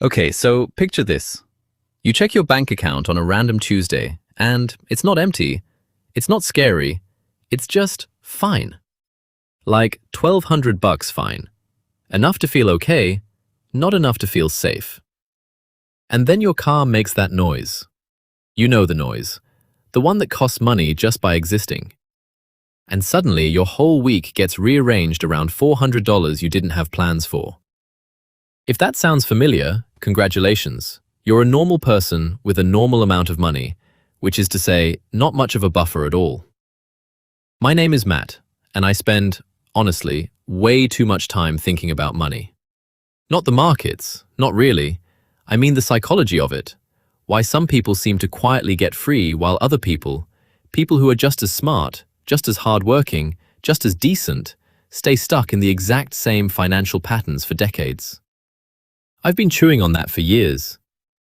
Okay, so picture this. You check your bank account on a random Tuesday, and it's not empty, it's not scary, it's just fine. Like 1,200 bucks fine. Enough to feel okay, not enough to feel safe. And then your car makes that noise. You know the noise. The one that costs money just by existing. And suddenly your whole week gets rearranged around $400 you didn't have plans for. If that sounds familiar, congratulations. You're a normal person with a normal amount of money, which is to say, not much of a buffer at all. My name is Matt, and I spend, honestly, way too much time thinking about money. Not the markets, not really. I mean the psychology of it. Why some people seem to quietly get free while other people who are just as smart, just as hardworking, just as decent, stay stuck in the exact same financial patterns for decades. I've been chewing on that for years,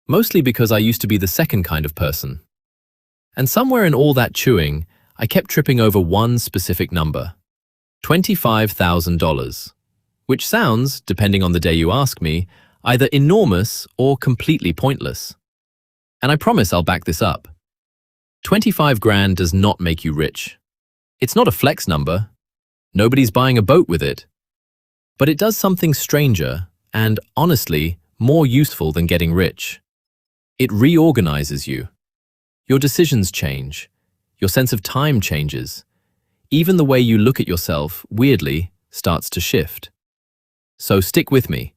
mostly because I used to be the second kind of person. And somewhere in all that chewing, I kept tripping over one specific number, $25,000, which sounds, depending on the day you ask me, either enormous or completely pointless. And I promise I'll back this up. 25 grand does not make you rich. It's not a flex number. Nobody's buying a boat with it. But it does something stranger and, honestly, more useful than getting rich. It reorganizes you. Your decisions change. Your sense of time changes. Even the way you look at yourself, weirdly, starts to shift. So stick with me,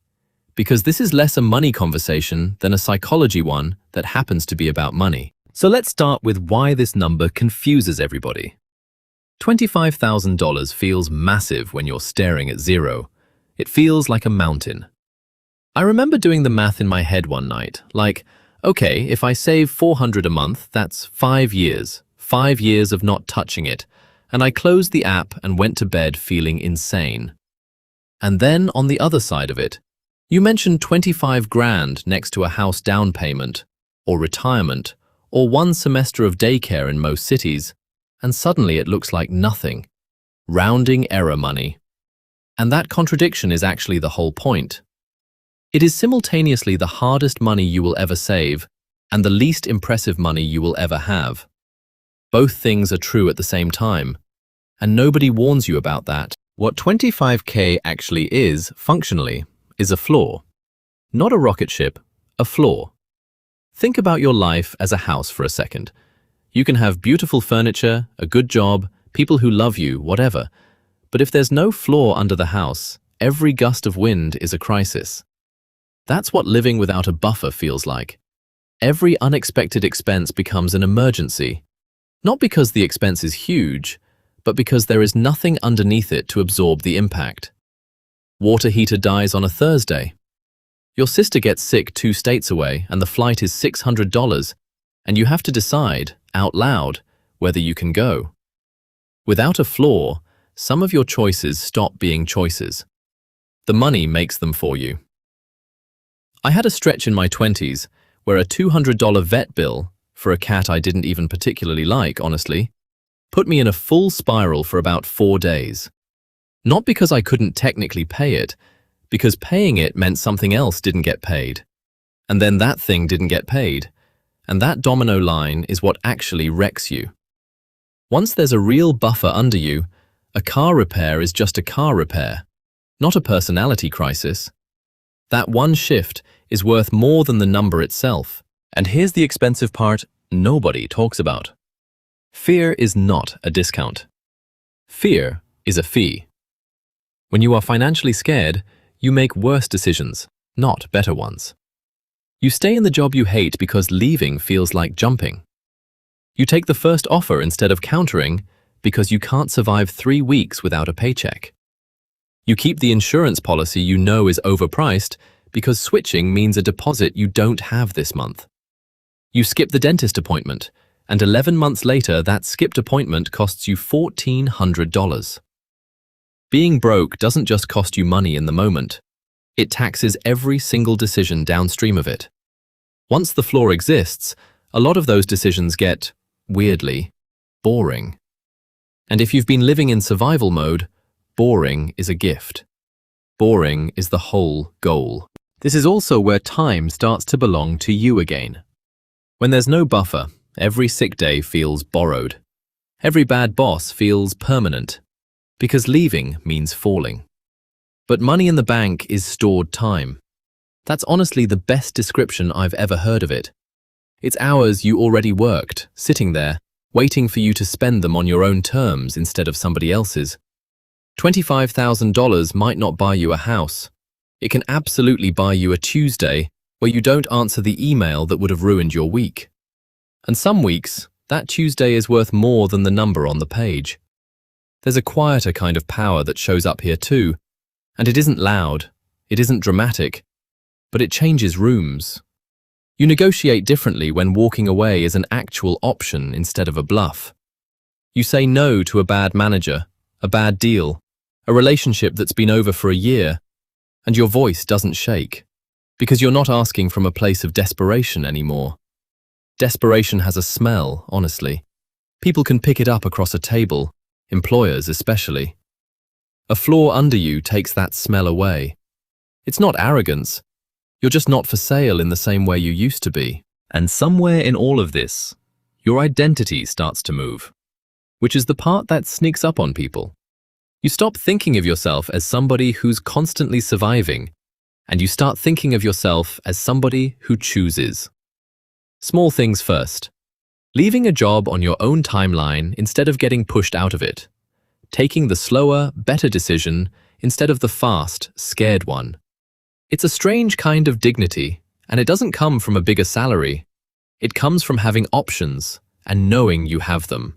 because this is less a money conversation than a psychology one that happens to be about money. So let's start with why this number confuses everybody. $25,000 feels massive when you're staring at zero. It feels like a mountain. I remember doing the math in my head one night, like, okay, if I save $400 a month, that's 5 years. 5 years of not touching it. And I closed the app and went to bed feeling insane. And then on the other side of it, you mentioned 25 grand next to a house down payment, or retirement, or 1 semester of daycare in most cities, and suddenly it looks like nothing. Rounding error money. And that contradiction is actually the whole point. It is simultaneously the hardest money you will ever save and the least impressive money you will ever have. Both things are true at the same time, and nobody warns you about that. What 25K actually is, functionally, is a floor. Not a rocket ship, a floor. Think about your life as a house for a second. You can have beautiful furniture, a good job, people who love you, whatever. But if there's no floor under the house, every gust of wind is a crisis. That's what living without a buffer feels like. Every unexpected expense becomes an emergency. Not because the expense is huge, but because there is nothing underneath it to absorb the impact. Water heater dies on a Thursday. Your sister gets sick 2 states away and the flight is $600, and you have to decide, out loud, whether you can go. Without a floor, some of your choices stop being choices. The money makes them for you. I had a stretch in my 20s where a $200 vet bill, for a cat I didn't even particularly like, honestly, put me in a full spiral for about 4 days. Not because I couldn't technically pay it, because paying it meant something else didn't get paid. And then that thing didn't get paid. And that domino line is what actually wrecks you. Once there's a real buffer under you, a car repair is just a car repair, not a personality crisis. That one shift is worth more than the number itself. And here's the expensive part nobody talks about. Fear is not a discount. Fear is a fee. When you are financially scared, you make worse decisions, not better ones. You stay in the job you hate because leaving feels like jumping. You take the first offer instead of countering because you can't survive 3 weeks without a paycheck. You keep the insurance policy you know is overpriced because switching means a deposit you don't have this month. You skip the dentist appointment, and 11 months later that skipped appointment costs you $1,400. Being broke doesn't just cost you money in the moment. It taxes every single decision downstream of it. Once the floor exists, a lot of those decisions get, weirdly, boring. And if you've been living in survival mode, boring is a gift. Boring is the whole goal. This is also where time starts to belong to you again. When there's no buffer, every sick day feels borrowed. Every bad boss feels permanent, because leaving means falling. But money in the bank is stored time. That's honestly the best description I've ever heard of it. It's hours you already worked, sitting there, waiting for you to spend them on your own terms instead of somebody else's. $25,000 might not buy you a house. It can absolutely buy you a Tuesday where you don't answer the email that would have ruined your week. And some weeks, that Tuesday is worth more than the number on the page. There's a quieter kind of power that shows up here too, and it isn't loud, it isn't dramatic, but it changes rooms. You negotiate differently when walking away is an actual option instead of a bluff. You say no to a bad manager, a bad deal, a relationship that's been over for a year, and your voice doesn't shake, because you're not asking from a place of desperation anymore. Desperation has a smell, honestly. People can pick it up across a table, employers especially. A floor under you takes that smell away. It's not arrogance. You're just not for sale in the same way you used to be. And somewhere in all of this, your identity starts to move, which is the part that sneaks up on people. You stop thinking of yourself as somebody who's constantly surviving, and you start thinking of yourself as somebody who chooses. Small things first. Leaving a job on your own timeline instead of getting pushed out of it. Taking the slower, better decision instead of the fast, scared one. It's a strange kind of dignity, and it doesn't come from a bigger salary. It comes from having options and knowing you have them.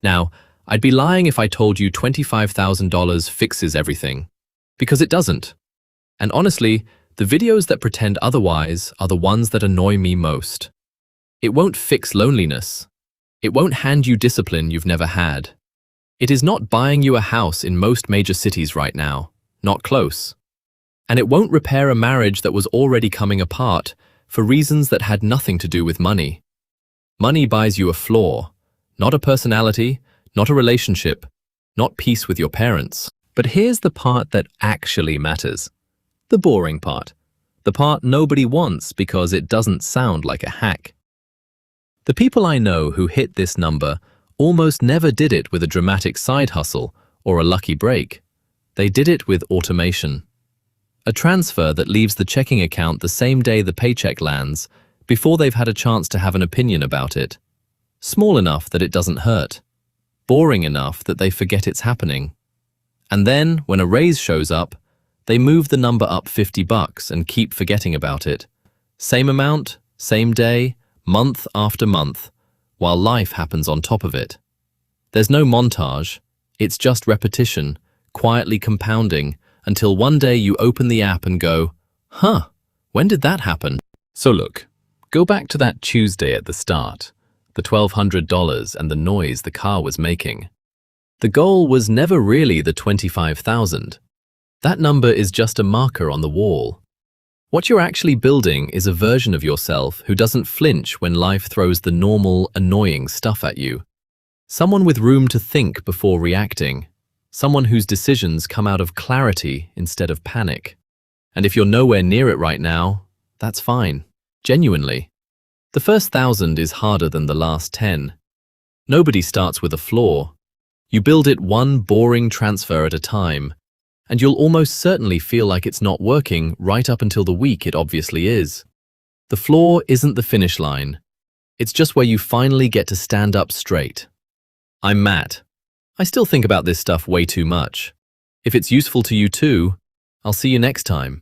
Now, I'd be lying if I told you $25,000 fixes everything, because it doesn't. And honestly, the videos that pretend otherwise are the ones that annoy me most. It won't fix loneliness. It won't hand you discipline you've never had. It is not buying you a house in most major cities right now, not close. And it won't repair a marriage that was already coming apart for reasons that had nothing to do with money. Money buys you a floor, not a personality, not a relationship, not peace with your parents. But here's the part that actually matters. The boring part. The part nobody wants because it doesn't sound like a hack. The people I know who hit this number almost never did it with a dramatic side hustle or a lucky break. They did it with automation. A transfer that leaves the checking account the same day the paycheck lands before they've had a chance to have an opinion about it. Small enough that it doesn't hurt. Boring enough that they forget it's happening. And then, when a raise shows up, they move the number up $50 and keep forgetting about it. Same amount, same day, month after month, while life happens on top of it. There's no montage, it's just repetition, quietly compounding, until one day you open the app and go, huh, when did that happen? So look, go back to that Tuesday at the start, the $1,200 and the noise the car was making. The goal was never really the $25,000. That number is just a marker on the wall. What you're actually building is a version of yourself who doesn't flinch when life throws the normal, annoying stuff at you. Someone with room to think before reacting. Someone whose decisions come out of clarity instead of panic. And if you're nowhere near it right now, that's fine. Genuinely. The first 1,000 is harder than the last 10. Nobody starts with a flaw. You build it one boring transfer at a time, and you'll almost certainly feel like it's not working right up until the week it obviously is. The flaw isn't the finish line. It's just where you finally get to stand up straight. I'm Matt. I still think about this stuff way too much. If it's useful to you too, I'll see you next time.